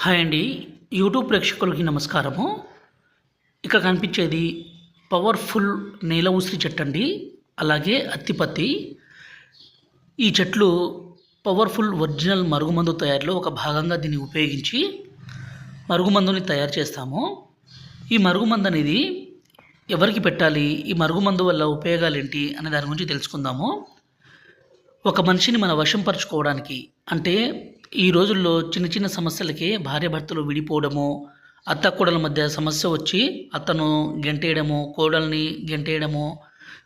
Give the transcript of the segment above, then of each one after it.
Hi అండి. YouTube ప్రేక్షకులకి నమస్కారము. ఇక్కడ కనిపించేది పవర్‌ఫుల్ నేల ఉసిరి చెట్టండి. అలాగే అత్తిపత్తి. ఈ చెట్లు పవర్‌ఫుల్ ఒరిజినల్ మరుగుమందు తయారీలో ఒక భాగంగా దీన్ని ఉపయోగించి మరుగుమందుని తయారు చేస్తాము. ఈ మరుగుమందు అనేది ఎవరికి పెట్టాలి? ఈ మరుగుమందు వల్ల ఉపయోగాలేంటి? అనే దాని గురించి తెలుసుకుందాము. ఒక మనిషిని మన వశం పరుచుకోవడానికి అంటే ఈ రోజుల్లో చిన్న చిన్న సమస్యలకే భార్యాభర్తలు విడిపోవడము, అత్తాకోడళ్ళ మధ్య సమస్య వచ్చి అతను గెంటేయడము, కోడల్ని గెంటేయడము,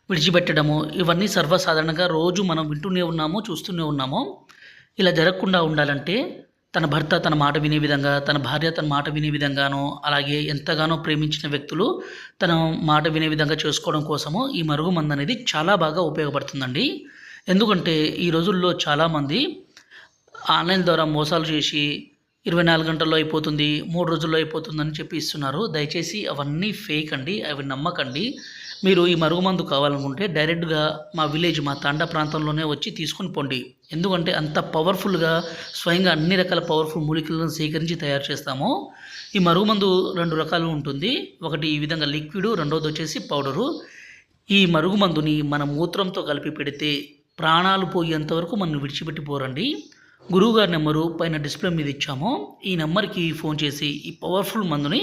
విడిచిపెట్టడము ఇవన్నీ సర్వసాధారణంగా రోజు మనం వింటూనే ఉన్నాము, చూస్తూనే ఉన్నాము. ఇలా జరగకుండా ఉండాలంటే తన భర్త తన మాట వినే విధంగా, తన భార్య తన మాట వినే విధంగాను, అలాగే ఎంతగానో ప్రేమించిన వ్యక్తులు తన మాట వినే విధంగా చేసుకోవడం కోసము ఈ మరుగుమందు అనేది చాలా బాగా ఉపయోగపడుతుందండి. ఎందుకంటే ఈ రోజుల్లో చాలామంది ఆన్లైన్ ద్వారా మోసాలు చేసి 24 గంటల్లో అయిపోతుంది, 3 రోజుల్లో అయిపోతుందని చెప్పి ఇస్తున్నారు. దయచేసి అవన్నీ ఫేక్ అండి. అవి నమ్మకండి. మీరు ఈ మరుగుమందు కావాలనుకుంటే డైరెక్ట్‌గా మా విలేజ్, మా తాండా ప్రాంతంలోనే వచ్చి తీసుకొని పొండి. ఎందుకంటే అంత పవర్‌ఫుల్‌గా స్వయంగా అన్ని రకాల పవర్‌ఫుల్ మూలికలను సేకరించి తయారు చేస్తాము. ఈ మరుగుమందు 2 రకాలు ఉంటుంది. ఒకటి ఈ విధంగా లిక్విడు, రెండోదొచ్చేసి పౌడరు. ఈ మరుగుమందుని మన మూత్రంతో కలిపి పెడితే ప్రాణాలు పోయేంత వరకు మనల్ని విడిచిపెట్టి పోరండి. గురువుగారి నెంబరు పైన డిస్ప్లే మీద ఇచ్చాము. ఈ నెంబర్‌కి ఫోన్ చేసి ఈ పవర్‌ఫుల్ మందుని